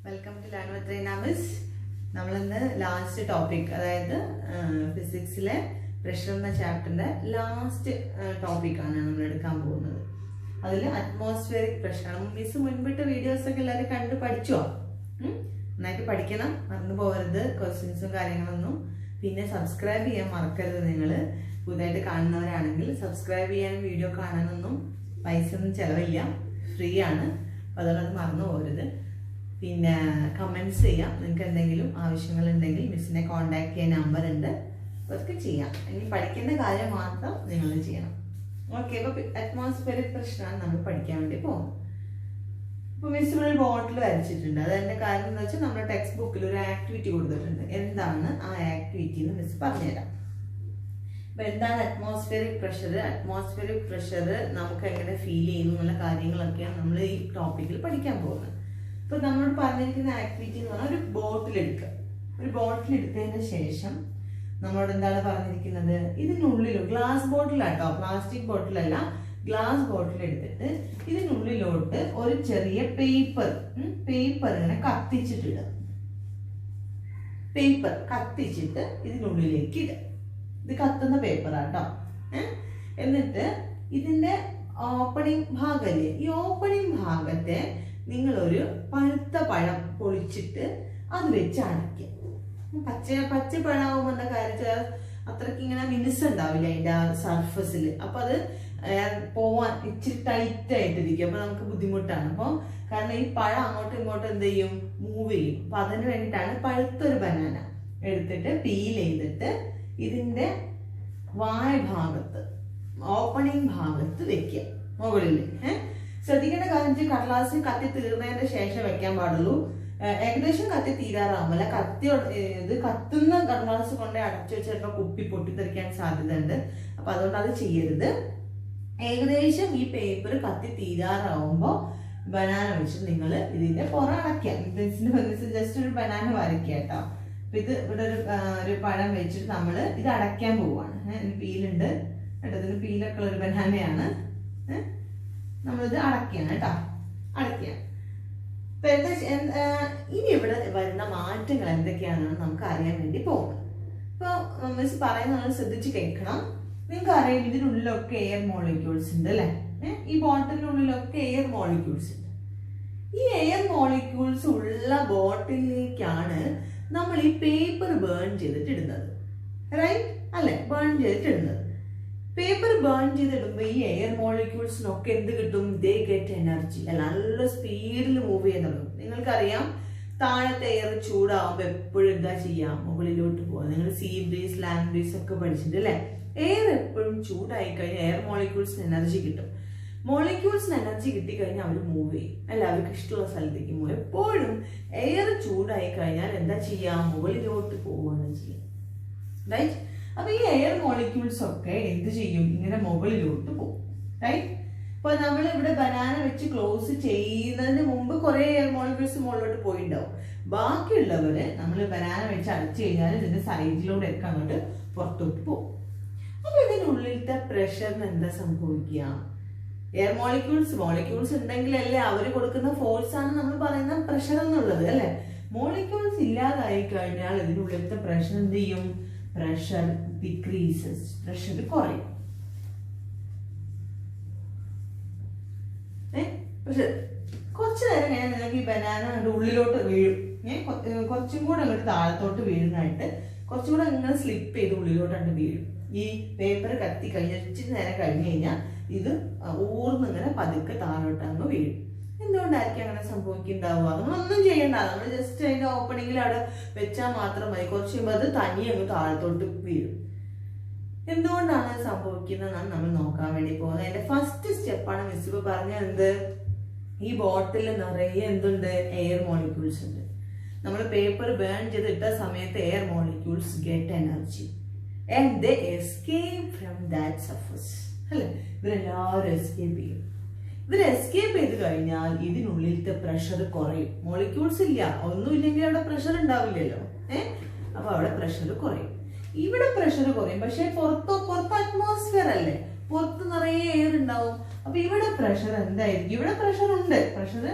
Welcome to learn with Reena miss. നമ്മളിന്ന് last topic, അതായത് ഫിസിക്സിലെ പ്രഷർ എന്ന ചാപ്റ്ററിന്റെ ലാസ്റ്റ് ടോപ്പിക്കാണ് നമ്മൾ എടുക്കാൻ പോകുന്നത്. അതിൽ അറ്റ്മോസ്ഫിയറിക് പ്രഷറാണ്. മിസ് മുൻപിട്ട വീഡിയോസ് ഒക്കെ എല്ലാവരും കണ്ട് പഠിച്ചോ? നന്നായിട്ട് പഠിക്കണം, മറന്നു പോകരുത് ക്വസ്റ്റ്യൻസും കാര്യങ്ങളൊന്നും. പിന്നെ സബ്സ്ക്രൈബ് ചെയ്യാൻ മറക്കരുത്. നിങ്ങൾ പുതുതായിട്ട് കാണുന്നവരാണെങ്കിൽ സബ്സ്ക്രൈബ് ചെയ്യാനും വീഡിയോ കാണാനൊന്നും പൈസ ഒന്നും ചിലവില്ല, ഫ്രീ ആണ്. അപ്പോൾ അതുകൊണ്ട് മറന്നു പോകരുത്. പിന്നെ കമൻറ്റ്സ് ചെയ്യാം. നിങ്ങൾക്ക് എന്തെങ്കിലും ആവശ്യങ്ങളുണ്ടെങ്കിൽ മിസ്സിനെ കോൺടാക്ട് ചെയ്യാൻ നമ്പർ ഉണ്ട്, അതൊക്കെ ചെയ്യാം. ഇനി പഠിക്കേണ്ട കാര്യം മാത്രം നിങ്ങൾ ചെയ്യണം. ഓക്കെ, അപ്പോൾ അറ്റ്മോസ്ഫിയറിക് പ്രശ്നമാണ് നമ്മൾ പഠിക്കാൻ വേണ്ടി പോകുന്നത്. ഇപ്പോൾ മിസ് ഇവിടെ ഒരു ബോട്ടിൽ വരച്ചിട്ടുണ്ട്. അതിൻ്റെ കാര്യം എന്താ വെച്ചാൽ നമ്മുടെ ടെക്സ്റ്റ് ബുക്കിൽ ഒരു ആക്ടിവിറ്റി കൊടുത്തിട്ടുണ്ട്. എന്താണ് ആ ആക്ടിവിറ്റി എന്ന് മിസ് പറഞ്ഞുതരാം. അപ്പോൾ എന്താണ് അറ്റ്മോസ്ഫിയറിക് പ്രഷർ, അറ്റ്മോസ്ഫിയറിക് പ്രഷർ നമുക്ക് എങ്ങനെ ഫീൽ ചെയ്യുന്നു എന്നുള്ള കാര്യങ്ങളൊക്കെയാണ് നമ്മൾ ഈ ടോപ്പിക്കിൽ പഠിക്കാൻ പോകുന്നത്. ഇപ്പോൾ നമ്മളോട് പറഞ്ഞിരിക്കുന്ന ആക്ടിവിറ്റി എന്ന് പറഞ്ഞാൽ ഒരു ബോട്ടിൽ എടുക്കുക. ഒരു ബോട്ടിൽ എടുത്തതിന് ശേഷം നമ്മളോട് എന്താണ് പറഞ്ഞിരിക്കുന്നത്, ഇതിനുള്ളിൽ ഗ്ലാസ് ബോട്ടിലാട്ടോ, പ്ലാസ്റ്റിക് ബോട്ടിലല്ല, ഗ്ലാസ് ബോട്ടിൽ എടുത്തിട്ട് ഇതിനുള്ളിലോട്ട് ഒരു ചെറിയ പേപ്പർ ഇങ്ങനെ കത്തിച്ചിട്ടിടുക. പേപ്പർ കത്തിച്ചിട്ട് ഇതിനുള്ളിലേക്ക് ഇടുക. ഇത് കത്തുന്ന പേപ്പറാട്ടോ. എന്നിട്ട് ഇതിന്റെ ഓപ്പണിംഗ് ഭാഗമല്ലേ, ഈ ഓപ്പണിംഗ് ഭാഗത്തെ നിങ്ങളൊരു പഴുത്ത പഴം പൊളിച്ചിട്ട് അത് വെച്ച് അടയ്ക്കുക. പച്ച പഴമാകുമ്പോൾ എന്താ കാര്യം, അത്രയ്ക്ക് ഇങ്ങനെ മിനുസുണ്ടാവില്ല അതിൻ്റെ ആ സർഫസിൽ. അപ്പം അത് പോവാൻ ഇച്ചിരി ടൈറ്റ് ആയിട്ടിരിക്കും. അപ്പം നമുക്ക് ബുദ്ധിമുട്ടാണ്. അപ്പോൾ കാരണം ഈ പഴം അങ്ങോട്ടും ഇങ്ങോട്ടും എന്ത് ചെയ്യും, മൂവ് ചെയ്യും. അപ്പം അതിന് വേണ്ടിയിട്ടാണ് പഴുത്തൊരു ബനാന എടുത്തിട്ട് പീൽ ചെയ്തിട്ട് ഇതിൻ്റെ വായ ഭാഗത്ത്, ഓപ്പണിംഗ് ഭാഗത്ത് വെക്കുക, മുകളിൽ. ശ്രദ്ധിക്കേണ്ട കാര്യം, കടലാസ് കത്തി തീർന്നതിന് ശേഷം വെക്കാൻ പാടുള്ളൂ. ഏകദേശം കത്തി തീരാറാവുമല്ല, ഇത് കത്തുന്ന കടലാസ് കൊണ്ട് അടച്ചു വെച്ചിട്ട് കുപ്പി പൊട്ടിത്തെറിക്കാൻ സാധ്യതയുണ്ട്. അപ്പൊ അതുകൊണ്ട് അത് ചെയ്യരുത്. ഏകദേശം ഈ പേപ്പർ കത്തി തീരാറാവുമ്പോൾ ബനാന വെച്ച് നിങ്ങൾ ഇതിന്റെ പുറം അടയ്ക്കാം. ജസ്റ്റ് ഒരു ബനാന വരയ്ക്കുക കേട്ടോ. അപ്പൊ ഇത് ഇവിടെ ഒരു പഴം വെച്ചിട്ട് നമ്മൾ ഇത് അടയ്ക്കാൻ പോവാണ്. പീലുണ്ട് കേട്ടോ, ഇതിന് പീലൊക്കെ ഉള്ള ഒരു ബനാനയാണ്. നമ്മളിത് അടയ്ക്കുകയാണ് കേട്ടോ, അടയ്ക്കുക. അപ്പൊ ഇനി ഇവിടെ വരുന്ന മാറ്റങ്ങൾ എന്തൊക്കെയാണെന്ന് നമുക്ക് അറിയാൻ വേണ്ടി പോകുന്നത്. ഇപ്പൊ മിസ് പറയുന്നത് ശ്രദ്ധിച്ച് കേൾക്കണം. നിങ്ങൾക്ക് അറിയാം ഇതിനുള്ളിലൊക്കെ എയർ മോളിക്യൂൾസ് ഉണ്ട് അല്ലെ. ഈ ബോട്ടിലിനുള്ളിലൊക്കെ എയർ മോളിക്യൂൾസ് ഉണ്ട്. ഈ എയർ മോളിക്യൂൾസ് ഉള്ള ബോട്ടിലേക്കാണ് നമ്മൾ ഈ പേപ്പർ ബേൺ ചെയ്തിട്ട് ഇടുന്നത്, റൈറ്റ് അല്ലെ? ബേൺ ചെയ്തിട്ട് ഇടുന്നത്. പേപ്പർ ബേൺ ചെയ്തിടുമ്പോൾ ഈ എയർ മോളിക്യൂൾസിനൊക്കെ എന്ത് കിട്ടും, ദേ ഗെറ്റ് എനർജി. നല്ല സ്പീഡിൽ മൂവ് ചെയ്യാൻ തുടങ്ങും. നിങ്ങൾക്കറിയാം താഴത്തെ എയർ ചൂടാവുമ്പോൾ എപ്പോഴും എന്താ ചെയ്യാം, മുകളിലോട്ട് പോകാം. നിങ്ങൾ സീ ബ്രീസ്, ലാൻഡ് ബ്രീസ് ഒക്കെ പഠിച്ചിട്ടുണ്ട് അല്ലെ. എയർ എപ്പോഴും ചൂടായി കഴിഞ്ഞാൽ എയർ മോളിക്യൂൾസിന് എനർജി കിട്ടും. മോളിക്യൂൾസിന് എനർജി കിട്ടിക്കഴിഞ്ഞാൽ അവർ മൂവ് ചെയ്യും അല്ല, അവർക്ക് ഇഷ്ടമുള്ള സ്ഥലത്തേക്ക് മൂവ്. എപ്പോഴും എയർ ചൂടായി കഴിഞ്ഞാൽ എന്താ ചെയ്യാം, മുകളിലോട്ട് പോവുകയാണ് ചെയ്യുക, റൈറ്റ്? അപ്പൊ ഈ എയർ മോളിക്യൂൾസ് ഒക്കെ എന്ത് ചെയ്യും, ഇങ്ങനെ മുകളിലോട്ട് പോകും, റൈറ്റ്? ഇപ്പൊ നമ്മൾ ഇവിടെ ബനാന വെച്ച് ക്ലോസ് ചെയ്യുന്നതിന് മുമ്പ് കുറെ എയർ മോളിക്യൂൾസ് മുകളിലോട്ട് പോയിണ്ടാവും. ബാക്കിയുള്ളവര് നമ്മൾ ബനാന വെച്ച് അടച്ചു കഴിഞ്ഞാൽ ഇതിന്റെ സൈഡിലൂടെ ഒക്കെ അങ്ങോട്ട് പുറത്തോട്ട് പോകും. അപ്പൊ ഇതിനുള്ളിലത്തെ പ്രഷറിന് എന്താ സംഭവിക്കുക, എയർ മോളിക്യൂൾസ് ഉണ്ടെങ്കിലല്ലേ അവർ കൊടുക്കുന്ന ഫോഴ്സ് ആണ് നമ്മൾ പറയുന്ന പ്രഷർ എന്നുള്ളത് അല്ലെ. മോളിക്യൂൾസ് ഇല്ലാതായി കഴിഞ്ഞാൽ ഇതിനുള്ളിലത്തെ പ്രഷർ എന്ത് ചെയ്യും, പ്രഷർ ഡിക്രീസസ്, പ്രഷർ കുറയും. പക്ഷെ കുറച്ചു നേരം ഞാൻ നിങ്ങൾക്ക് ഈ ബനാന ഉള്ളിലോട്ട് വീഴും, കുറച്ചും കൂടെ അങ്ങോട്ട് താഴത്തോട്ട് വീഴുന്നതായിട്ട് കുറച്ചും കൂടെ ഇങ്ങനെ സ്ലിപ്പ് ചെയ്ത് ഉള്ളിലോട്ടാണ് വീഴും. ഈ പേപ്പർ കത്തി കഴിഞ്ഞ ഇച്ചിരി നേരം കഴിഞ്ഞു കഴിഞ്ഞാൽ ഇത് ഊർന്നിങ്ങനെ പതുക്കെ താഴോട്ട് അങ്ങ് വീഴും. എന്തുകൊണ്ടായിരിക്കും അങ്ങനെ സംഭവിക്കുന്നുണ്ടാവുക? നമ്മളൊന്നും ചെയ്യണ്ട, നമ്മൾ ജസ്റ്റ് അതിന്റെ ഓപ്പണിങ്ങിൽ അവിടെ വെച്ചാൽ മാത്രം മതി. കുറച്ച് കഴിയുമ്പോൾ അത് തനി അങ്ങ് താഴത്തോട്ട് വീഴും. എന്തുകൊണ്ടാണ് സംഭവിക്കുന്നതെന്നാണ് നമ്മൾ നോക്കാൻ വേണ്ടി പോകുന്നത്. അതിന്റെ ഫസ്റ്റ് സ്റ്റെപ്പാണ് മിസ് ഇപ്പോൾ പറഞ്ഞത്. എന്ത്, ഈ ബോട്ടിൽ നിറയെ എന്തുണ്ട്, എയർ മോളിക്യൂൾസ് ഉണ്ട്. നമ്മൾ പേപ്പർ ബേൺ ചെയ്തിട്ട സമയത്ത് air molecules get energy and they escape from that surface അല്ലെ. ഇവരെല്ലാവരും എസ്കേപ്പ് ചെയ്യും. ഇവർ എസ്കേപ്പ് ചെയ്ത് കഴിഞ്ഞാൽ ഇതിനുള്ളിലത്തെ പ്രഷർ കുറയും. മോളിക്യൂൾസ് ഇല്ല, ഒന്നുമില്ലെങ്കിൽ അവിടെ പ്രഷർ ഉണ്ടാവില്ലല്ലോ. അപ്പൊ അവിടെ പ്രഷർ കുറയും. ഇവിടെ പ്രഷർ കുറയും. പക്ഷെ പുറത്ത് അറ്റ്മോസ്ഫിയർ അല്ലേ, പുറത്ത് നിറയെ എയർ ഉണ്ടാവും. അപ്പൊ ഇവിടെ പ്രഷർ എന്തായിരിക്കും, ഇവിടെ പ്രഷർ ഉണ്ട്,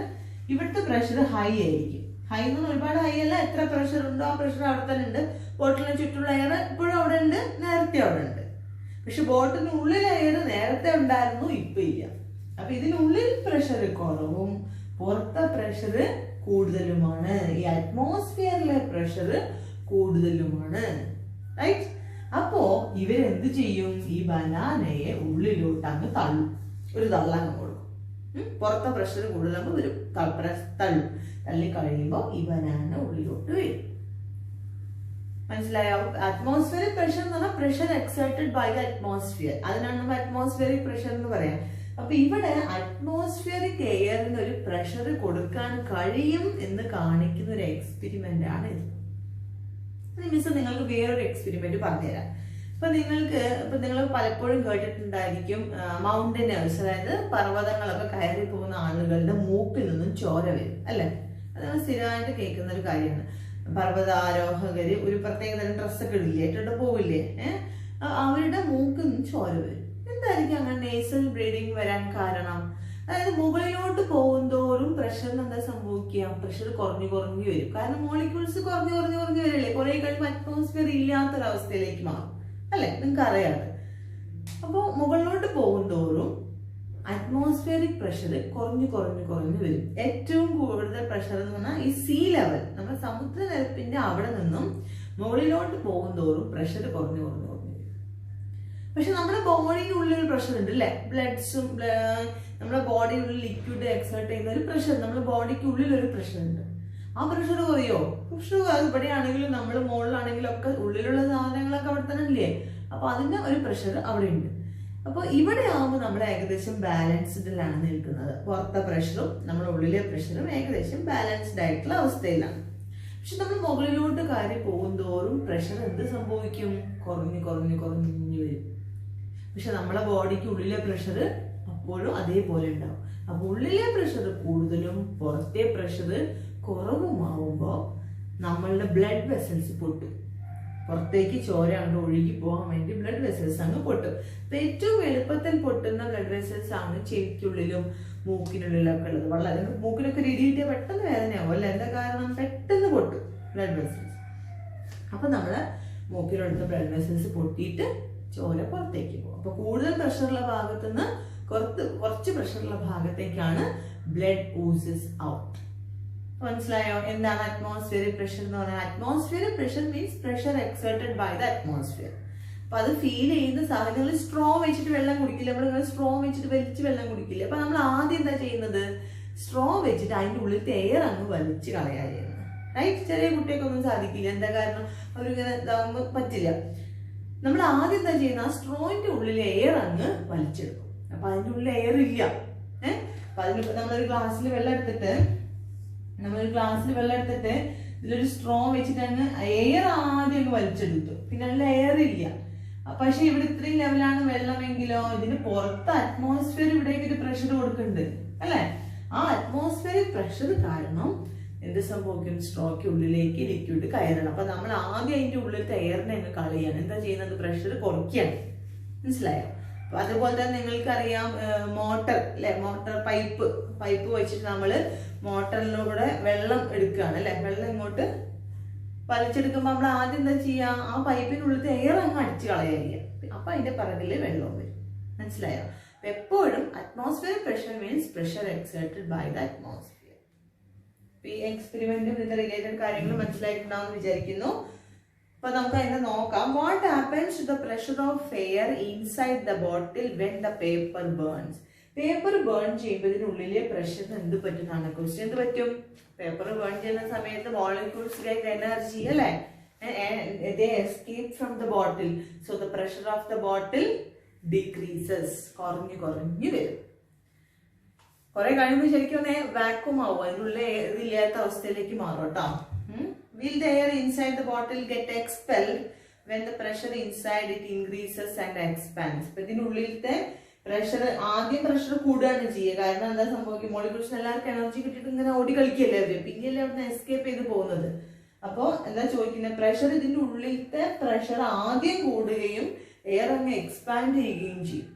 ഇവിടുത്തെ പ്രഷർ ഹൈ ആയിരിക്കും. ഹൈ എന്ന് ഒരുപാട് ഹൈ അല്ല, എത്ര പ്രഷർ ഉണ്ടോ ആ പ്രഷർ അവിടെ തന്നെ ഉണ്ട്. ബോട്ടിലിന് ചുറ്റുമുള്ള എയർ ഇപ്പോഴും അവിടെ ഉണ്ട്, നേരത്തെ അവിടെ ഉണ്ട്. പക്ഷെ ബോട്ടിനുള്ളിൽ എയർ നേരത്തെ ഉണ്ടായിരുന്നു, ഇപ്പൊ ഇല്ല. അപ്പൊ ഇതിനുള്ളിൽ പ്രഷർ കുറവും പുറത്തെ പ്രഷർ കൂടുതലുമാണ്. ഈ അറ്റ്മോസ്ഫിയറിലെ പ്രഷർ കൂടുതലുമാണ്. റൈറ്റ്? അപ്പോ ഇവരെന്ത് ചെയ്യും? ഈ ബനാനയെ ഉള്ളിലോട്ട് അങ്ങ് തള്ളും, ഒരു തള്ളങ്ങ് കൊടുക്കും. പുറത്തെ പ്രഷർ കൂടുതലാകുമ്പോൾ ഒരു തള്ളും. തള്ളി കഴിയുമ്പോൾ ഈ ബനാന ഉള്ളിലോട്ട് വരും. മനസ്സിലായോ? അറ്റ്മോസ്ഫിയറിക് പ്രഷർ എന്ന് പറഞ്ഞാൽ pressure exerted by the atmosphere. അതിനാണ് നമ്മൾ അറ്റ്മോസ്ഫിയറിക് പ്രഷർ എന്ന് പറയാം. അപ്പൊ ഇവിടെ അറ്റ്മോസ്ഫിയറിക് എയറിന് ഒരു പ്രഷർ കൊടുക്കാൻ കഴിയും എന്ന് കാണിക്കുന്ന ഒരു എക്സ്പെരിമെന്റ് ആണ് ഇത്. മിസ് നിങ്ങൾക്ക് വേറൊരു എക്സ്പെരിമെന്റ് പറഞ്ഞുതരാം. ഇപ്പൊ നിങ്ങൾ പലപ്പോഴും കേട്ടിട്ടുണ്ടായിരിക്കും മൗണ്ടനേഴ്സ്, അതായത് പർവ്വതങ്ങളൊക്കെ കയറി പോകുന്ന ആളുകളുടെ മൂക്കിൽ നിന്നും ചോര വരും, അല്ലെ? അത് നമ്മൾ സ്ഥിരമായിട്ട് കേൾക്കുന്ന ഒരു കാര്യമാണ്. പർവ്വതാരോഹകര് ഒരു പ്രത്യേകതരം ഡ്രസ്സൊക്കെ ഇടില്ലേ, ഇട്ടിട്ട് പോവില്ലേ, അവരുടെ മൂക്കിൽ നിന്നും ചോര വരും. എന്തായിരിക്കും അങ്ങനെ നേസൽ ബ്ലീഡിങ് വരാൻ കാരണം? അതായത് മുകളിലോട്ട് പോകുന്തോറും പ്രഷറിന് എന്താ സംഭവിക്കുക? പ്രഷർ കുറഞ്ഞു വരും. കാരണം മോളിക്യൂൾസ് കുറഞ്ഞു വരില്ലേ, കുറെ കഴിയുമ്പോൾ അറ്റ്മോസ്ഫിയർ ഇല്ലാത്തൊരവസ്ഥയിലേക്ക് മാറും, അല്ലെ? നിങ്ങൾക്ക് അറിയാതെ. അപ്പോൾ മുകളിലോട്ട് പോകുന്തോറും അറ്റ്മോസ്ഫിയറിക് പ്രഷർ കുറഞ്ഞു വരും. ഏറ്റവും കൂടുതൽ പ്രഷർ എന്ന് പറഞ്ഞാൽ ഈ സീ ലെവൽ, നമ്മുടെ സമുദ്രനിരപ്പിന്റെ അവിടെ നിന്നും മുകളിലോട്ട് പോകുന്തോറും പ്രഷർ കുറഞ്ഞു വരും. പക്ഷെ നമ്മുടെ ബോഡിയുടെ പ്രഷർ ഉണ്ട്, അല്ലെ? ബ്ലഡ്സും നമ്മുടെ ബോഡിയുടെ ലിക്വിഡ് എക്സേർട്ട് ചെയ്യുന്ന ഒരു പ്രഷർ, നമ്മുടെ ബോഡിക്ക് ഉള്ളിൽ ഒരു പ്രഷർ ഉണ്ട്. ആ പ്രഷർ കുറയോ? പ്രഷർ ഇവിടെ ആണെങ്കിലും നമ്മൾ മുകളിലാണെങ്കിലും ഒക്കെ ഉള്ളിലുള്ള സാധനങ്ങളൊക്കെ അവിടെ തന്നെ ഇല്ലേ? അപ്പൊ അതിന്റെ ഒരു പ്രഷർ അവിടെ ഉണ്ട്. അപ്പൊ ഇവിടെ ആവുമ്പോൾ നമ്മൾ ഏകദേശം ബാലൻസ്ഡിലാണ് നിൽക്കുന്നത്. പുറത്തെ പ്രഷറും നമ്മുടെ ഉള്ളിലെ പ്രഷറും ഏകദേശം ബാലൻസ്ഡ് ആയിട്ടുള്ള അവസ്ഥയിലാണ്. പക്ഷെ നമ്മൾ മുകളിലോട്ട് കയറി പോകുന്തോറും പ്രഷർ എന്ത് സംഭവിക്കും? കുറഞ്ഞു വരും. പക്ഷെ നമ്മളെ ബോഡിക്ക് ഉള്ളിലെ പ്രഷർ അപ്പോഴും അതേപോലെ ഉണ്ടാവും. അപ്പൊ ഉള്ളിലെ പ്രഷർ കൂടുതലും പുറത്തെ പ്രഷർ കുറവുമാവുമ്പോൾ നമ്മളുടെ ബ്ലഡ് വെസൽസ് പൊട്ടും. പുറത്തേക്ക് ചോര അങ്ങോട്ട് ഒഴുകി പോകാൻ വേണ്ടി ബ്ലഡ് വെസൽസ് അങ്ങ് പൊട്ടും. അപ്പൊ ഏറ്റവും എളുപ്പത്തിൽ പൊട്ടുന്ന ബ്ലഡ് വെസൽസ് ആണ് ചെവിക്കുള്ളിലും മൂക്കിനുള്ളിലൊക്കെ ഉള്ളത്. വളരെ മൂക്കിനൊക്കെ രീതിയിട്ട് പെട്ടെന്ന് വേദനയാവും, അല്ലെ? എന്താ കാരണം? പെട്ടെന്ന് പൊട്ടും ബ്ലഡ് വെസൽസ്. അപ്പൊ നമ്മള് മൂക്കിലെടുത്ത ബ്ലഡ് വെസൽസ് പൊട്ടിയിട്ട് ചോര പുറത്തേക്ക് പോകും. അപ്പൊ കൂടുതൽ പ്രഷറുള്ള ഭാഗത്തുനിന്ന് കുറച്ച് പ്രഷറുള്ള ഭാഗത്തേക്കാണ് ബ്ലഡ് ഊസസ് ഔട്ട്. മനസ്സിലായോ? എന്താണ് അറ്റ്മോസ്ഫിയറിക് പ്രഷർ എന്ന് പറഞ്ഞാൽ? Atmospheric pressure means pressure exerted by the atmosphere. അപ്പൊ അത് ഫീൽ ചെയ്യുന്ന സാഹചര്യങ്ങളിൽ സ്ട്രോ വെച്ചിട്ട് വെള്ളം കുടിക്കില്ല, നമ്മൾ സ്ട്രോ വെച്ചിട്ട് വലിച്ച് വെള്ളം കുടിക്കില്ല. അപ്പൊ നമ്മൾ ആദ്യം എന്താ ചെയ്യുന്നത്? സ്ട്രോ വെച്ചിട്ട് അതിന്റെ ഉള്ളിലത്തെ എയർ അങ്ങ് വലിച്ച് കളയാ ചെയ്യുന്നത്. റൈറ്റ്? ചെറിയ കുട്ടികൾക്കൊന്നും സാധിക്കില്ല. എന്താ കാരണം? അവരിങ്ങനെ ഇതാകുമ്പോൾ പറ്റില്ല. നമ്മൾ ആദ്യം എന്താ ചെയ്യുന്നത്? ആ സ്ട്രോയിന്റെ ഉള്ളിൽ എയർ അങ്ങ് വലിച്ചെടുക്കും. അപ്പൊ അതിന്റെ ഉള്ളിൽ എയർ ഇല്ല. അപ്പൊ അതിന് നമ്മളൊരു ഗ്ലാസ്സിൽ വെള്ളം എടുത്തിട്ട് ഇതിലൊരു സ്ട്രോ വെച്ചിട്ട് അങ്ങ് എയർ ആദ്യം അങ്ങ് വലിച്ചെടുത്തു. പിന്നെ അതിൽ എയർ ഇല്ല. പക്ഷെ ഇവിടെ ഇത്രയും ലെവലാണ് വെള്ളമെങ്കിലോ ഇതിന് പുറത്ത് അറ്റ്മോസ്ഫിയർ ഇവിടേക്ക് ഒരു പ്രഷർ കൊടുക്കുന്നുണ്ട്, അല്ലെ? ആ അറ്റ്മോസ്ഫിയറിക് പ്രഷർ കാരണം എന്ത് സംഭവിക്കും? സ്ട്രോക്ക് ഉള്ളിലേക്ക് ലിക്വിഡ് കയറണം. അപ്പൊ നമ്മൾ ആദ്യം അതിന്റെ ഉള്ളിലത്തെ എയറിനെ അങ്ങ് കളയാണ്. എന്താ ചെയ്യുന്നത്? പ്രഷർ കുറയ്ക്കുകയാണ്. മനസ്സിലായോ? അപ്പൊ അതുപോലെ തന്നെ നിങ്ങൾക്കറിയാം മോട്ടർ, അല്ലെ? മോട്ടർ പൈപ്പ് വെച്ചിട്ട് നമ്മള് മോട്ടറിലൂടെ വെള്ളം എടുക്കുകയാണ്, അല്ലെ? വെള്ളം ഇങ്ങോട്ട് വലിച്ചെടുക്കുമ്പോൾ നമ്മൾ ആദ്യം എന്താ ചെയ്യാ? ആ പൈപ്പിനുള്ളിലത്തെ എയർ അങ്ങ് അടിച്ചു കളയാ. അപ്പൊ അതിന്റെ പിറകില് വെള്ളം വരും. മനസ്സിലായോ? എപ്പോഴും atmosphere pressure means pressure exerted by the atmosphere. ഈ എക്സ്പെരിമെന്റും ഇതിന്റെ റിലേറ്റഡ് കാര്യങ്ങൾ മനസ്സിലായിട്ടുണ്ടാവും വിചാരിക്കുന്നു. അപ്പൊ നമുക്ക് അതിനെ നോക്കാം. What happens to the pressure of air inside the bottle when the paper burns? Paper burn ചെയ്യുമ്പോൾ ഇതിനുള്ളിലെ പ്രഷറിന് എന്ത് പറ്റുന്നതാണ് ക്വസ്റ്റ്യൻ. എന്ത് പറ്റും? പേപ്പർ ബേൺ ചെയ്യുന്ന സമയത്ത് മോളിക്യൂൾസ് ഗെറ്റ് എനർജി, അല്ലെ? They escape from the bottle, so the pressure of the bottle decreases. കുറഞ്ഞു വരും. കുറെ കഴിയുമ്പോൾ ശരിക്കും വാക്യൂം ആവും, അതിനുള്ള ഇതില്ലാത്ത അവസ്ഥയിലേക്ക് മാറും കേട്ടോ. Will the air inside the bottle get expelled when the pressure inside it increases and expands? അപ്പൊ ഇതിനുള്ളിലത്തെ ആദ്യം പ്രഷർ കൂടുകയാണ് ചെയ്യുക. കാരണം എന്താ സംഭവിക്കും? മോളിക്യൂൾസിന് എല്ലാവർക്കും എനർജി കിട്ടിയിട്ട് ഇങ്ങനെ ഓടി കളിക്കല്ലേ അവര്, പിന്നെയല്ലേ അവിടുന്ന് എസ്കേപ്പ് ചെയ്ത് പോകുന്നത്. അപ്പൊ എന്താ ചോദിക്കുന്നത്? പ്രഷർ ഇതിന്റെ ഉള്ളിലത്തെ പ്രഷർ ആദ്യം കൂടുകയും എയർ അങ്ങ് എക്സ്പാൻഡ് ചെയ്യുകയും ചെയ്യും.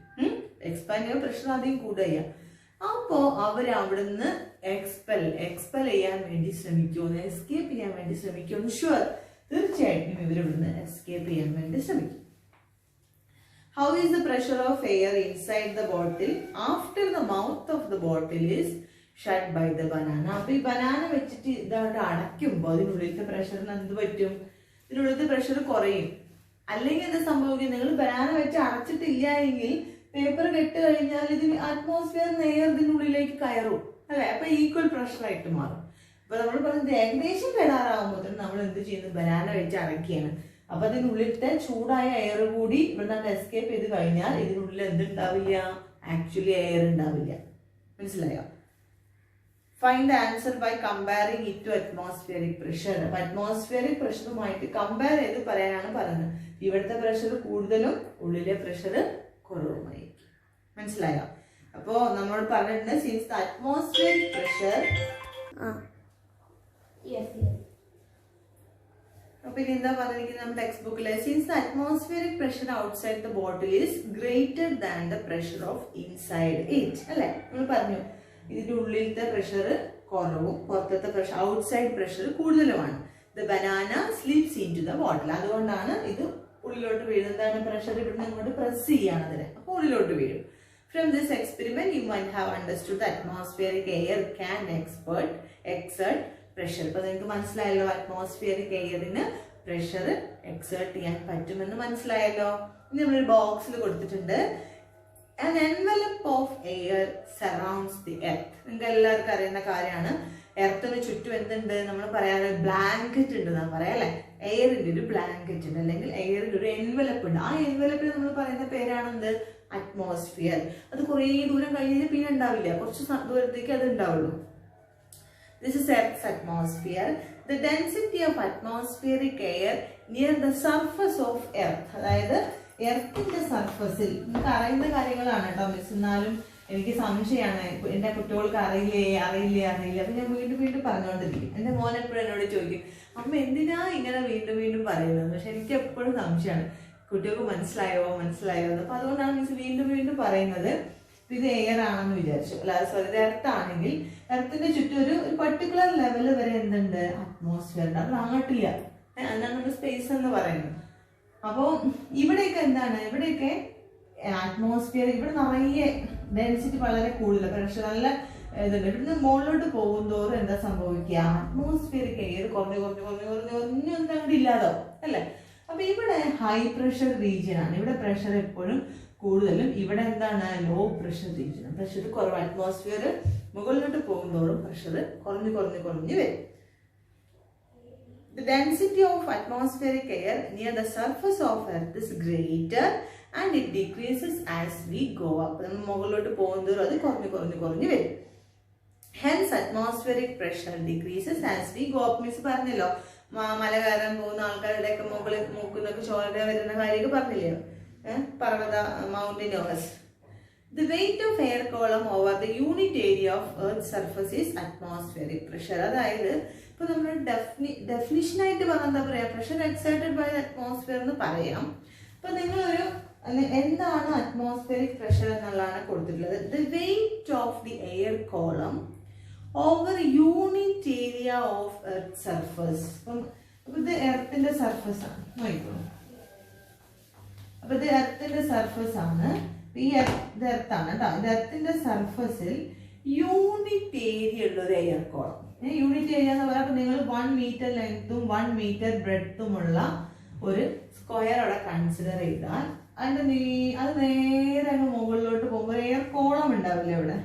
എക്സ്പാൻഡ് ചെയ്യുമ്പോൾ പ്രഷർ ആദ്യം കൂടുക. അപ്പോൾ അവർ അവിടുന്ന് എക്സ്പെൽ ചെയ്യാൻ വേണ്ടി ശ്രമിക്കുമെന്ന്, എസ്കേപ്പ് ചെയ്യാൻ വേണ്ടി ശ്രമിക്കുമെന്ന് ഷുവർ, തീർച്ചയായിട്ടും ഇവരിവിടുന്ന് എസ്കേപ്പ് ചെയ്യാൻ വേണ്ടി ശ്രമിക്കും. How is the pressure of air inside the bottle after the mouth of the bottle is shut by the banana? അപ്പൊ ഈ ബനാന വെച്ചിട്ട് ഇതവിടെ അടയ്ക്കുമ്പോൾ അതിനുള്ളിലത്തെ പ്രഷറിന് എന്ത് പറ്റും? ഇതിനുള്ളിലത്തെ പ്രഷർ കുറയും. അല്ലെങ്കിൽ എന്താ സംഭവിക്കും? നിങ്ങൾ ബനാന വെച്ച് അടച്ചിട്ടില്ല എങ്കിൽ പേപ്പർ കെട്ട് കഴിഞ്ഞാൽ ഇതിന് അറ്റ്മോസ്ഫിയർ എയർ ഇതിനുള്ളിലേക്ക് കയറും അല്ലെ? അപ്പൊ ഈക്വൽ പ്രഷർ ആയിട്ട് മാറും. അപ്പൊ നമ്മൾ പറഞ്ഞത് ഏകദേശം കെടാറാകുമ്പോൾ നമ്മൾ എന്ത് ചെയ്യുന്നു? ബനാന വെച്ച് അടയ്ക്കുകയാണ്. അപ്പൊ അതിനുള്ളിലത്തെ ചൂടായ എയർ കൂടി ഇവിടെ എസ്കേപ്പ് ചെയ്ത് കഴിഞ്ഞാൽ ഇതിനുള്ളിൽ എന്തുണ്ടാവില്ല? ആക്ച്വലി എയർ ഉണ്ടാവില്ല. മനസ്സിലായോ? Find the answer by comparing it to atmospheric pressure. അപ്പൊ അറ്റ്മോസ്ഫിയറിക് പ്രഷറുമായിട്ട് കമ്പയർ ചെയ്ത് പറയാനാണ് പറയുന്നത്. ഇവിടുത്തെ പ്രഷർ കൂടുതലും ഉള്ളിലെ പ്രഷർ കുറവുമായിരിക്കും. മനസ്സിലായോ? അപ്പോ നമ്മളോട് പറഞ്ഞിട്ടുണ്ട് സിൻസ് ദ അറ്റ്മോസ്ഫിയറിക് പ്രഷർ പിന്നെ എന്താ പറഞ്ഞിരിക്കുന്നത് നമ്മുടെ ടെക്സ്റ്റ് ബുക്കില്? Since the atmospheric pressure outside the bottle is greater than the pressure of inside it അല്ലെ? നമ്മൾ പറഞ്ഞു ഇതിന്റെ ഉള്ളിലത്തെ പ്രഷർ കുറവും പുറത്തത്തെ പ്രഷർ ഔട്ട്സൈഡ് പ്രഷർ കൂടുതലുമാണ്. The banana slips into the bottle. അതുകൊണ്ടാണ് ഇത് ഉള്ളിലോട്ട് വീഴുന്നതാണ്. പ്രഷർ ഇവിടുന്ന് ഇങ്ങോട്ട് പ്രസ് ചെയ്യാണ് അതിന്, അപ്പൊ ഉള്ളിലോട്ട് വീഴും. From this experiment, you might have understood that atmospheric air can exert pressure. അപ്പോൾ നിങ്ങൾക്ക് മനസ്സിലായല്ലോ അറ്റ്മോസ്ഫിയറിക് എയറിന് പ്രഷർ എക്സേർട്ട് ചെയ്യാൻ പറ്റുമെന്ന് മനസ്സിലായല്ലോ. ഇനി നമ്മളൊരു ബോക്സിൽ കൊടുത്തിട്ടുണ്ട്. An envelope of air surrounds the earth. നിങ്ങൾക്ക് എല്ലാവർക്കും അറിയുന്ന കാര്യമാണ്. എർത്തിന് ചുറ്റും എന്തുണ്ട്? നമ്മൾ പറയാറ് ബ്ലാങ്കറ്റ് ഉണ്ട് എന്നാ പറയാം അല്ലെ? എയറിന്റെ ഒരു ബ്ലാങ്കറ്റ് ഉണ്ട്, അല്ലെങ്കിൽ എയറിന്റെ ഒരു എൻവലപ്പ് ഉണ്ട്. ആ എൻവലപ്പിൽ നമ്മൾ പറയുന്ന പേരാണ് എന്ത്? അറ്റ്മോസ്ഫിയർ. അത് കുറേ ദൂരം കഴിഞ്ഞാൽ പിന്നെ ഉണ്ടാവില്ല, കുറച്ച് ദൂരത്തേക്ക് അത് ഉണ്ടാവുള്ളൂ. This is Earth's atmosphere. The density of atmospheric air near the surface of Earth. അതായത് എർത്തിന്റെ സർഫസിൽ നിങ്ങൾക്ക് അറിയുന്ന കാര്യങ്ങളാണ് കേട്ടോ മിസ്. എന്നാലും എനിക്ക് സംശയമാണ്, എന്റെ കുട്ടികൾക്ക് അറിയില്ലേ. അപ്പൊ ഞാൻ വീണ്ടും പറഞ്ഞുകൊണ്ടിരിക്കും. എന്റെ മോൻ എപ്പോഴും എന്നോട് ചോദിക്കും, അമ്മ എന്തിനാ ഇങ്ങനെ വീണ്ടും പറയുന്നത്? പക്ഷെ എനിക്ക് എപ്പോഴും സംശയമാണ്, കുട്ടികൾക്ക് മനസ്സിലായോ എന്ന്. അപ്പൊ അതുകൊണ്ടാണ് മിസ് വീണ്ടും പറയുന്നത്. ഇത് എയർ ആണെന്ന് വിചാരിച്ചു, അല്ല സോറി, ഇത് എർത്ത് ആണെങ്കിൽ എർത്തിന്റെ ചുറ്റും ഒരു പർട്ടിക്കുലർ ലെവൽ വരെ എന്തുണ്ട്? അറ്റ്മോസ്ഫിയർ ഉണ്ട്. അത് അങ്ങോട്ടില്ല, അതാണ് നമ്മൾ സ്പേസ് എന്ന് പറയുന്നത്. അപ്പോൾ ഇവിടെയൊക്കെ എന്താണ്? ഇവിടെയൊക്കെ അറ്റ്മോസ്ഫിയർ ഇവിടെ നിറയെ ഡെൻസിറ്റി വളരെ കൂടുതൽ, പ്രഷർ നല്ല ഇതുണ്ട്. ഇവിടുന്ന് മുകളിലോട്ട് പോകും തോറും എന്താ സംഭവിക്കുക? അറ്റ്മോസ്ഫിയറിക് എയർ കുറഞ്ഞ് അങ്ങോട്ട് ഇല്ലാതാവും അല്ലെ? അപ്പൊ ഇവിടെ ഹൈ പ്രഷർ റീജിയൻ ആണ്. ഇവിടെ പ്രഷർ എപ്പോഴും കൂടുതലും. ഇവിടെ എന്താണ്? Low pressure region. പ്രഷർ കുറവ്. അറ്റ്മോസ്ഫിയർ മുകളിലോട്ട് പോകുന്തോറും പ്രഷർ കുറഞ്ഞു വരും. The density of atmospheric air near the surface of Earth is greater and it decreases as we go up. നമ്മൾ മുകളിലോട്ട് പോകുന്തോറും അത് കുറഞ്ഞു വരും. Hence atmospheric pressure decreases as we go up. Miss പറഞ്ഞല്ലോ, മല കയറാൻ പോകുന്ന ആൾക്കാരുടെ ഒക്കെ മുകളിൽ മൂക്കുന്നൊക്കെ ചോര വരുന്ന കാര്യമൊക്കെ പറഞ്ഞില്ലയോ? പർവ്വത മൗണ്ടൈനേഴ്സ്. The weight of air column over the unit area of Earth's surface is atmospheric pressure. അതായത് ഇപ്പൊ നമ്മൾ ഡെഫിനിഷൻ ആയിട്ട് പറഞ്ഞാൽ എന്താ പറയാ? പ്രഷർ എക്സൈറ്റഡ് ബൈ അറ്റ്മോസ്ഫിയർ എന്ന് പറയാം. അപ്പൊ നിങ്ങളൊരു എന്താണ് അറ്റ്മോസ്ഫിയറിക് പ്രഷർ എന്നുള്ളതാണ് കൊടുത്തിട്ടുള്ളത്. The weight of the air column over unit area of Earth's surface. അപ്പൊ ഇത് എർത്തിന്റെ സർഫസ് ആണ്, നോക്കിക്കോളൂ. അപ്പൊ ഇത് എർത്തിന്റെ സർഫസ് ആണ്. ഈ എർത്താണ് കേട്ടോ. ഇത് എർത്തിന്റെ സർഫസിൽ യൂണിറ്റ് ഏരിയ ഉള്ള ഒരു എയർ കോളം. യൂണിറ്റ് ഏരിയ എന്ന് പറയുമ്പോൾ നിങ്ങൾ 1 മീറ്റർ ലെങ്ത്തും 1 മീറ്റർ ബ്രെഡ്ത്തുമുള്ള ഒരു സ്ക്വയർ അവിടെ കൺസിഡർ ചെയ്താൽ അത് നേരെ അങ്ങ് മുകളിലോട്ട് പോകുമ്പോൾ എയർ കോളം ഉണ്ടാവില്ലേ ഇവിടെ?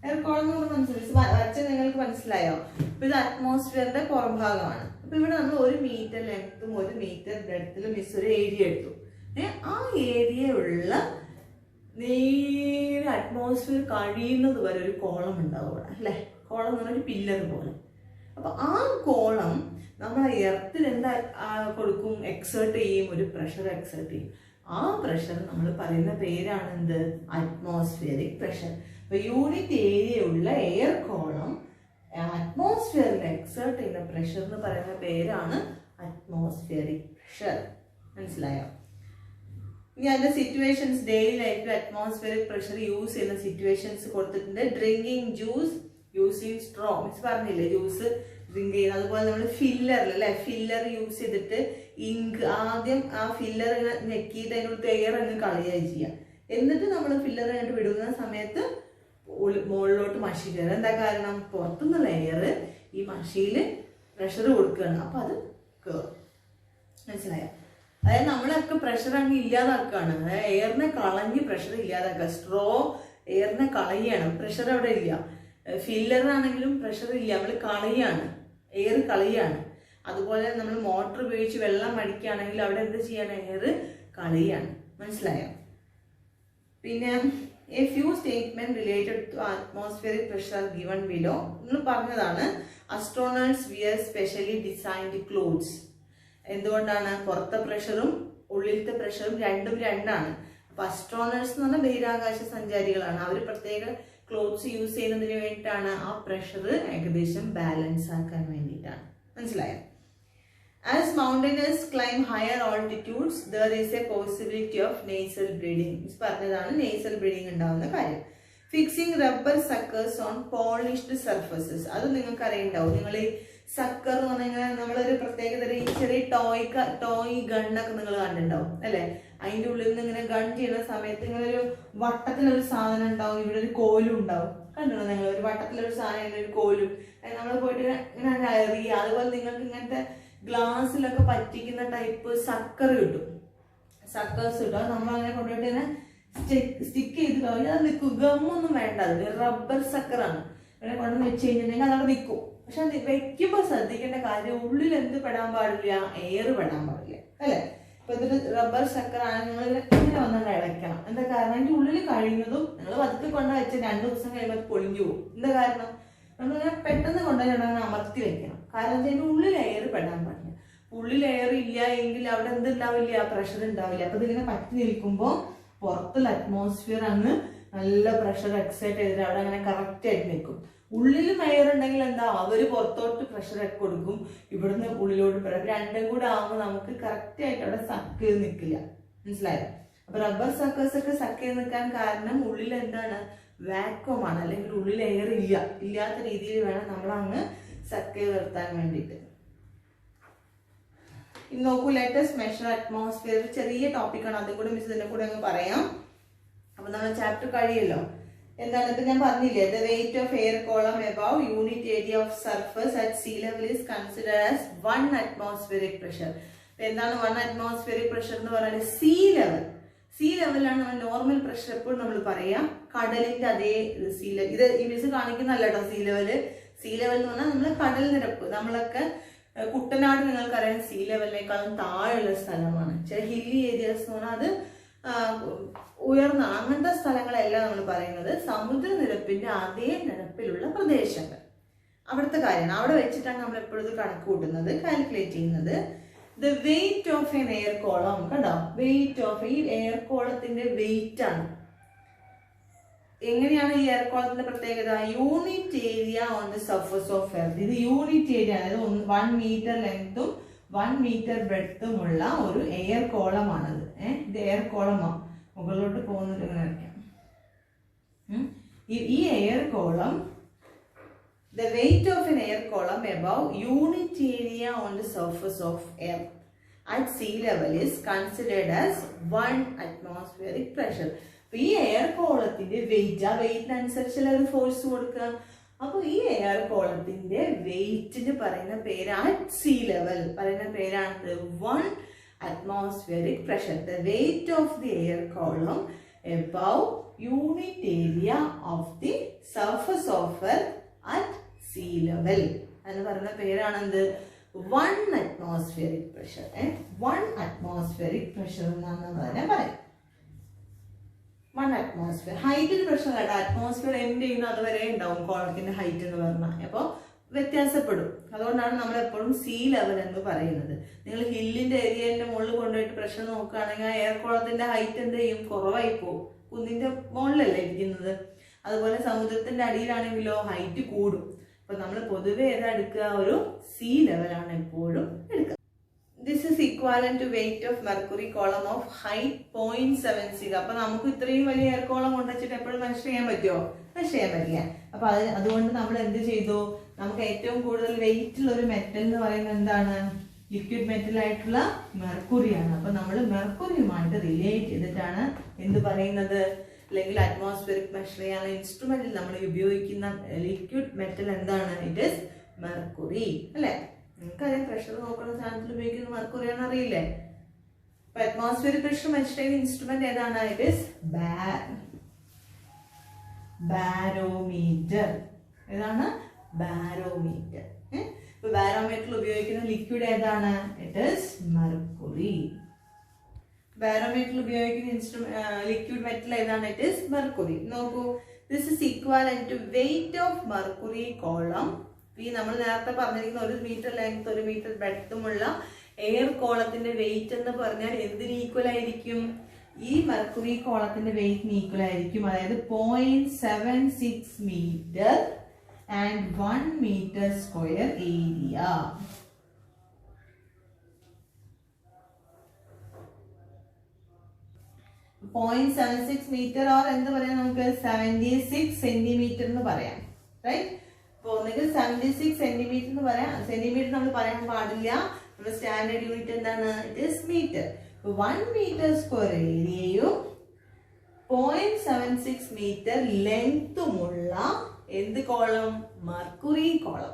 എയർ കോളം എന്ന് പറഞ്ഞാൽ വരച്ച നിങ്ങൾക്ക് മനസ്സിലായോ? അപ്പൊ ഇത് അറ്റ്മോസ്ഫിയറിന്റെ പുറം ഭാഗമാണ്. അപ്പൊ ഇവിടെ നമ്മൾ 1 മീറ്റർ ലെങ്ത്തും 1 മീറ്റർ ബ്രെഡ്ത്തിലും മിസ് ഒരു ഏരിയ എടുത്തു. ആ ഏരിയ ഉള്ള നേരെ അറ്റ്മോസ്ഫിയർ കഴിയുന്നത് വരെ ഒരു കോളം ഉണ്ടാവും അവിടെ അല്ലെ? കോളം എന്ന് പറഞ്ഞാൽ ഒരു പില്ലർ പോലെ. അപ്പൊ ആ കോളം നമ്മൾ എർത്തിൽ എന്താ കൊടുക്കും? എക്സേർട്ട് ചെയ്യും, ഒരു പ്രഷർ എക്സേർട്ട് ചെയ്യും. ആ പ്രഷർ നമ്മൾ പറയുന്ന പേരാണ് എന്ത്? Atmospheric pressure. അപ്പൊ യൂണിറ്റ് ഏരിയ ഉള്ള എയർ കോളം അറ്റ്മോസ്ഫിയറിൽ എക്സേർട്ട് ചെയ്യുന്ന പ്രഷർ എന്ന് പറയുന്ന പേരാണ് അറ്റ്മോസ്ഫിയറിക് പ്രഷർ. മനസ്സിലായോ? ഇനി അതിന്റെ സിറ്റുവേഷൻസ് ഡെയിലി ലൈഫിൽ അറ്റ്മോസ്ഫിയറിക് പ്രഷർ യൂസ് ചെയ്യുന്ന സിറ്റുവേഷൻസ് കൊടുത്തിട്ടുണ്ട്. Drinking juice using straw, miss പറഞ്ഞില്ലേ ജ്യൂസ് ഡ്രിങ്ക് ചെയ്യുന്നത്. അതുപോലെ നമ്മൾ ഫില്ലറിൽ അല്ലെ, ഫില്ലർ യൂസ് ചെയ്തിട്ട് ഇങ്ക് ആദ്യം ആ ഫില്ലർ ഞെക്കിയിട്ട് അതിനകത്ത് എയർ അങ്ങ് കളയുക ചെയ്യുക. എന്നിട്ട് നമ്മൾ ഫില്ലർ കണ്ടിട്ട് വിടുന്ന സമയത്ത് മുകളിലോട്ട് മഷി കയറുക. എന്താ കാരണം? പുറത്തുനിന്നുള്ള എയർ ഈ മഷിയിൽ പ്രഷർ കൊടുക്കുകയാണ്, അപ്പൊ അത് കയറും. മനസ്സിലായോ? അതായത് നമ്മളൊക്കെ പ്രഷർ അങ്ങ് ഇല്ലാതാക്കുകയാണ്. അതായത് എയറിനെ കളഞ്ഞ് പ്രഷർ ഇല്ലാതാക്കുക. സ്ട്രോ എയറിനെ കളയാണ്, പ്രഷർ അവിടെ ഇല്ല. ഫില്ലറാണെങ്കിലും പ്രഷർ ഇല്ല, നമ്മൾ കളയാണ്, എയർ കളയാണ്. അതുപോലെ നമ്മൾ മോട്ടർ ഉപയോഗിച്ച് വെള്ളം അടിക്കുകയാണെങ്കിൽ അവിടെ എന്ത് ചെയ്യാണ്? എയർ കളയാണ്. മനസ്സിലായോ? പിന്നെ a few statement related to atmospheric pressure given below. നിങ്ങൾ പറഞ്ഞതാണ് astronauts wear specially designed clothes. എന്തുകൊണ്ടാണ്? പുറത്തെ പ്രഷറും ഉള്ളിലത്തെ പ്രഷറും രണ്ടും രണ്ടാണ്. അപ്പൊ അസ്ട്രോണേഴ്സ് എന്ന് പറഞ്ഞാൽ ബഹിരാകാശ സഞ്ചാരികളാണ്. അവർ പ്രത്യേക ക്ലോത്ത്സ് യൂസ് ചെയ്യുന്നതിന് വേണ്ടിയിട്ടാണ്. ആ പ്രഷർ ഏകദേശം ബാലൻസ് ആക്കാൻ വേണ്ടിയിട്ടാണ്. മനസ്സിലായോ? As mountaineers climb higher altitudes, there is a possibility of nasal bleeding. This പറഞ്ഞതാണ് nasal bleeding ഉണ്ടാവുന്ന കാര്യം. Fixing rubber suckers on polished surfaces. അത് നിങ്ങൾക്ക് അറിയണ്ടാവും. നിങ്ങൾ ഈ സക്കർ എന്ന് പറഞ്ഞാൽ നമ്മളൊരു പ്രത്യേകത ഈ ചെറിയ ടോയ് ഗണ്ണൊക്കെ നിങ്ങൾ കണ്ടിട്ടുണ്ടാവും അല്ലെ. അതിൻ്റെ ഉള്ളിൽ നിന്ന് ഇങ്ങനെ ഗൺ ചെയ്യുന്ന സമയത്ത് നിങ്ങളൊരു വട്ടത്തിലൊരു സാധനം ഉണ്ടാവും, ഇവിടെ ഒരു കോലും ഉണ്ടാവും. കണ്ടിട്ടുണ്ടോ നിങ്ങൾ? ഒരു വട്ടത്തിലൊരു സാധനം, ഒരു കോലും നമ്മൾ പോയിട്ട് ഇങ്ങനെ എറിയുക. അതുപോലെ നിങ്ങൾക്ക് ഇങ്ങനത്തെ ഗ്ലാസ്സിലൊക്കെ പറ്റിക്കുന്ന ടൈപ്പ് സക്കർ കിട്ടും, സക്കേഴ്സ് കിട്ടും. അത് നമ്മളങ്ങനെ കൊണ്ടുപോയിട്ട് ഇങ്ങനെ സ്റ്റിക്ക് ചെയ്ത് കഴിഞ്ഞാൽ അത് നിൽക്കും. ഗമ്മൊന്നും വേണ്ട, അത് റബ്ബർ സക്കറാണ്. അങ്ങനെ കൊണ്ടുവന്ന് വെച്ച് കഴിഞ്ഞിട്ടുണ്ടെങ്കിൽ അതവിടെ നിൽക്കും. പക്ഷെ അത് വെക്കുമ്പോൾ ശ്രദ്ധിക്കേണ്ട കാര്യം, ഉള്ളിൽ എന്ത് പെടാൻ പാടില്ല? എയർ പെടാൻ പാടില്ല അല്ലെ. ഇപ്പൊ ഇതൊരു റബ്ബർ സക്കറാണ്, നിങ്ങൾ ഇങ്ങനെ വന്നാൽ ഇളക്കണം. എന്താ കാരണം? അതിന്റെ ഉള്ളിൽ കഴിയുന്നതും നിങ്ങൾ പതുക്കെ കൊണ്ടു വെച്ച് 2 ദിവസം കഴിയുമ്പോൾ പൊളിഞ്ഞു പോകും. എന്താ കാരണം? നമ്മളിങ്ങനെ പെട്ടെന്ന് കൊണ്ടുപോയി അമർത്തി വെക്കണം. കാരണം അതിന്റെ ഉള്ളിൽ എയർ പെടാൻ പാടില്ല. ഉള്ളിൽ എയർ ഇല്ല എങ്കിൽ അവിടെ എന്തുണ്ടാവില്ല? പ്രഷർ ഉണ്ടാവില്ല. അപ്പൊ ഇതിങ്ങനെ പറ്റി നിൽക്കുമ്പോൾ പുറത്തുള്ള അറ്റ്മോസ്ഫിയർ അങ്ങ് നല്ല പ്രഷർ എക്സൈറ്റ് ചെയ്തിട്ട് അവിടെ അങ്ങനെ കറക്റ്റ് ആയിട്ട് നിൽക്കും. ഉള്ളിലും എയർ ഉണ്ടെങ്കിൽ എന്താ? അവര് പുറത്തോട്ട് പ്രഷർ ഒക്കെ കൊടുക്കും, ഇവിടുന്ന് ഉള്ളിലോട്ട് പ്രഷർ. രണ്ടും കൂടെ ആകുമ്പോൾ നമുക്ക് കറക്റ്റ് ആയിട്ട് അവിടെ സക്ക് ചെയ്ത് നിൽക്കില്ല. മനസ്സിലായോ? അപ്പൊ റബ്ബർ സക്കേഴ്സ് ഒക്കെ സക്ക് ചെയ്ത് നിൽക്കാൻ കാരണം ഉള്ളിൽ എന്താണ്? വാക്വം ആണ്, അല്ലെങ്കിൽ ഉള്ളിൽ എയർ ഇല്ലാത്ത രീതിയിൽ വേണം നമ്മൾ അങ്ങ് സക്ക് ചെയ്ത് നിർത്താൻ വേണ്ടിയിട്ട്. ഇനി നോക്കൂ, ലേറ്റസ്റ്റ് മെഷർ അറ്റ്മോസ്ഫിയർ. ചെറിയ ടോപ്പിക്കാണ്, അതും കൂടെ മിസ് ഇതിന്റെ കൂടെ അങ്ങ് പറയാം. അപ്പൊ നമ്മൾ ചാപ്റ്റർ കഴിയല്ലോ. എന്താണ് ഇപ്പൊ ഞാൻ പറഞ്ഞില്ലേ? The weight of air column above unit area of surface at see level is considered as 1 atmospheric pressure. എന്താണ് 1 അറ്റ്മോസ്ഫിയറിക് പ്രഷർ എന്ന് പറയുന്നത്? സീ ലെവലാണ് നമ്മൾ നോർമൽ പ്രഷർ എപ്പോഴും നമ്മൾ പറയാം. കടലിന്റെ അതേ സീ ലെവൽ. ഇത് ഈ മിസ് കാണിക്കുന്നല്ല കേട്ടോ സീ ലെവൽ എന്ന് പറഞ്ഞാൽ നമ്മൾ കടൽ നിരപ്പ്. നമ്മളൊക്കെ കുട്ടനാട് നിങ്ങൾക്കറിയാം സീ ലെവലിനേക്കാളും താഴെയുള്ള സ്ഥലമാണ്. ചില ഹില്ലി ഏരിയാസ് എന്ന് പറഞ്ഞാൽ അത് ഉയർന്ന അങ്ങനത്തെ സ്ഥലങ്ങളെല്ലാം നമ്മൾ പറയുന്നത് സമുദ്രനിരപ്പിന്റെ അതേ നിരപ്പിലുള്ള പ്രദേശങ്ങൾ. അവിടുത്തെ കാര്യമാണ്, അവിടെ വെച്ചിട്ടാണ് നമ്മൾ എപ്പോഴും ഇത് കണക്ക് കൂട്ടുന്നത്, കാൽക്കുലേറ്റ് ചെയ്യുന്നത്. The weight of N air column. കണ്ടോ? വെയിറ്റ് ഓഫ് ഈ എയർ കോളത്തിന്റെ വെയിറ്റ് ആണ്. എങ്ങനെയാണ് ഈ എയർ കോളത്തിന്റെ പ്രത്യേകത? Unit area on the surface of earth. ഇത് യൂണിറ്റ് ഏരിയ, അതായത് 1 മീറ്റർ ലെങ്ത്തും 1 മീറ്റർ ബ്രെഡ്ത്തുമുള്ള ഒരു എയർ കോളമാണത്. ഇത് എയർ കോളമാണ്. മുകളിലോട്ട് പോകുന്നത് ഇങ്ങനെ വയ്ക്കാം. ഈ air column, the weight of an air column above unit area on the surface of earth at sea level is considered as 1 atmospheric pressure. ഈ എയർ കോളത്തിന്റെ വെയിറ്റ്, ആ വെയിറ്റിനനുസരിച്ചുള്ള ഒരു ഫോഴ്സ് കൊടുക്കുക. അപ്പൊ ഈ എയർ കോളത്തിന്റെ വെയിറ്റിന് പറയുന്ന പേര് അറ്റ് സീ ലെവൽ പറയുന്ന പേരാണ് 1 atmospheric pressure. The weight of the air column above unit area of the surface of earth at sea level എന്ന് പറയുന്ന പേരാണ് എന്ത്? 1 atmospheric pressure. 1 atmospheric pressure എന്നാണ് പറഞ്ഞാൽ പറയാം. 1 atmosphere. ഹൈറ്റിൽ പ്രശ്നമല്ല, അറ്റ്മോസ്ഫിയർ എൻഡ് ചെയ്യുന്ന അതുവരെ ഉണ്ടാവും കോളത്തിന്റെ ഹൈറ്റ് എന്ന് പറഞ്ഞാൽ. അപ്പോൾ വ്യത്യാസപ്പെടും. അതുകൊണ്ടാണ് നമ്മൾ എപ്പോഴും സീ ലെവൽ എന്ന് പറയുന്നത്. നിങ്ങൾ ഹില്ലിന്റെ ഏരിയന്റെ മുകളിൽ കൊണ്ടുപോയിട്ട് പ്രഷർ നോക്കുകയാണെങ്കിൽ ആ എയർ കോളത്തിന്റെ ഹൈറ്റ് എന്ത് ചെയ്യും? കുറവായി പോകും. കുന്നിന്റെ മുകളിലല്ലേ ഇരിക്കുന്നത്. അതുപോലെ സമുദ്രത്തിന്റെ അടിയിലാണെങ്കിലോ ഹൈറ്റ് കൂടും. അപ്പൊ നമ്മൾ പൊതുവെ ഏതാ എടുക്കുക? ഒരു സീ ലെവലാണ് എപ്പോഴും എടുക്കുക. This is equal equivalent to weight of mercury column of height 0.76. അപ്പൊ നമുക്ക് ഇത്രയും വലിയ എയർ കോളം കൊണ്ടുവച്ചിട്ട് എപ്പോഴും മെഷർ ചെയ്യാൻ പറ്റുമോ? മെഷർ ചെയ്യാൻ പറ്റില്ല. അപ്പൊ അതുകൊണ്ട് നമ്മൾ എന്ത് ചെയ്തു? നമുക്ക് ഏറ്റവും കൂടുതൽ വെയിറ്റ് ഉള്ള ഒരു മെറ്റൽ എന്ന് പറയുന്നത് എന്താണ്? ലിക്വിഡ് മെറ്റൽ ആയിട്ടുള്ള മെർക്കുറിയാണ്. അപ്പൊ നമ്മൾ മെർക്കുറിയുമായിട്ട് റിലേറ്റ് ചെയ്തിട്ടാണ് എന്ത് പറയുന്നത്? അല്ലെങ്കിൽ അറ്റ്മോസ്ഫിയറിക് മെഷർ ചെയ്യാനുള്ള ഇൻസ്ട്രുമെന്റിൽ നമ്മൾ ഉപയോഗിക്കുന്ന ലിക്വിഡ് മെറ്റൽ എന്താണ്? ഇറ്റ് ഈസ് മെർക്കുറി അല്ലെ? നിങ്ങൾക്കറിയാം, പ്രഷർ നോക്കുന്ന സാധനത്തിൽ ഉപയോഗിക്കുന്ന മെർക്കുറിയാണെന്ന് അറിയില്ലേ? അപ്പൊ അറ്റ്മോസ്ഫിയറിക് പ്രഷർ മെഷർ ചെയ്യുന്ന ഇൻസ്ട്രുമെന്റ് ഏതാണ്? It is barometer. ഏതാണ്? ബാരോമീറ്റർ. ഇപ്പൊ ബാരോമീറ്ററിൽ ഉപയോഗിക്കുന്ന ലിക്വിഡ് ഏതാണ്? It is mercury. ബാരോമീറ്ററിൽ ഉപയോഗിക്കുന്ന ലിക്വിഡ് മെറ്റൽ ഏതാണ്? It is mercury. നോക്കൂ, this is equivalent to weight of mercury column. ഈ നമ്മൾ നേരത്തെ പറഞ്ഞിരിക്കുന്ന 1 മീറ്റർ ലെങ്ത് 1 മീറ്റർ ബ്രെഡ്ത്തുമുള്ള എയർ കോളത്തിന്റെ വെയിറ്റ് എന്ന് പറഞ്ഞാൽ എന്തിന് ഈക്വൽ ആയിരിക്കും? ഈ മെർക്കുറി കോളത്തിന്റെ വെയിറ്റിന് ഈക്വൽ ആയിരിക്കും. അതായത് 0.76 metre and 1 metre square area. Metre or എന്ത് പറയാം? നമുക്ക് 76 സെന്റിമീറ്റർ എന്ന് പറയാം. റൈറ്റ്? അപ്പൊ ഒന്നുകിൽ 76 സെന്റിമീറ്റർ എന്ന് പറയാം. സെന്റിമീറ്റർ നമ്മൾ പറയാൻ പാടില്ല. നമ്മുടെ സ്റ്റാൻഡേർഡ് യൂണിറ്റ് എന്താണ്? It is metre. 1 metre square ഏരിയയും 0.76 മീറ്റർ ലെങ്തുമുള്ള എന്ത് കോളം? Mercury column.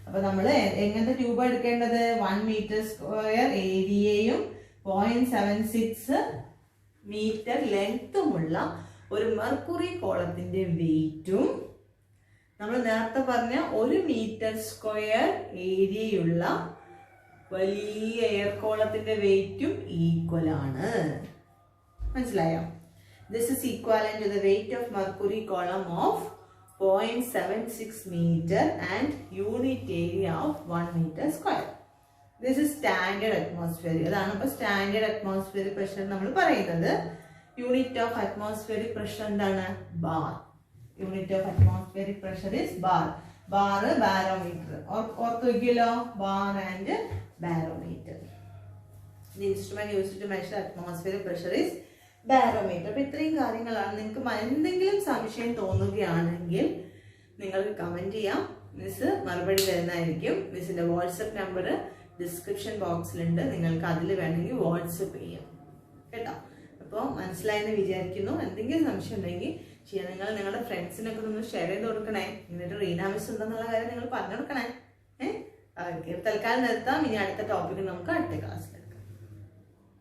അപ്പൊ നമ്മൾ എങ്ങനത്തെ ട്യൂബ് എടുക്കേണ്ടത്? 1 മീറ്റർ സ്ക്വയർ ഏരിയയും 0.76 മീറ്റർ ലെങ്തുമുള്ള ഒരു മെർക്കുറി കോളത്തിന്റെ വെയിറ്റും നമ്മൾ നേരത്തെ പറഞ്ഞ 1 മീറ്റർ സ്ക്വയർ ഏരിയയുള്ള വലിയ എയർ കോളത്തിന്റെ വെയിറ്റും ഈക്വൽ ആണ്. മനസ്സിലായോ? This is equivalent to the weight of mercury column of 0.76 meter and unit area of 1 meter square. This is standard atmosphere. അതാണ് ഇപ്പോൾ സ്റ്റാൻഡേർഡ് അറ്റ്മോസ്ഫിയറിക് പ്രഷർ നമ്മൾ പറയുന്നത്. യൂണിറ്റ് ഓഫ് അറ്റ്മോസ്ഫിയറിക് പ്രഷർ എന്താണ്? Bar. Unit of atmospheric pressure is bar. Bar barometer. ഓർത്ത് വയ്ക്കുമല്ലോ, bar and barometer. The instrument used to measure atmospheric pressure is barometer. അപ്പൊ ഇത്രയും കാര്യങ്ങളാണ്. നിങ്ങൾക്ക് എന്തെങ്കിലും സംശയം തോന്നുകയാണെങ്കിൽ നിങ്ങൾക്ക് കമന്റ് ചെയ്യാം. മിസ് മറുപടി തരുന്നതായിരിക്കും. മിസ്സിന്റെ വാട്സപ്പ് നമ്പർ ഡിസ്ക്രിപ്ഷൻ ബോക്സിലുണ്ട്. നിങ്ങൾക്ക് അതിൽ വേണമെങ്കിൽ വാട്സപ്പ് ചെയ്യാം കേട്ടോ. അപ്പോൾ മനസ്സിലായെന്ന് വിചാരിക്കുന്നു. എന്തെങ്കിലും സംശയം ഉണ്ടെങ്കിൽ ചെയ്യാം. നിങ്ങൾ നിങ്ങളുടെ ഫ്രണ്ട്സിനൊക്കെ ഒന്ന് ഷെയർ ചെയ്ത് കൊടുക്കണേ. എന്നിട്ട് റീന മിസ് ഉണ്ടെന്നുള്ള കാര്യം നിങ്ങൾ പറഞ്ഞു കൊടുക്കണേ. തൽക്കാലം നിർത്താം. ഇനി അടുത്ത ടോപ്പിക്ക് നമുക്ക് അടുത്ത ക്ലാസ്.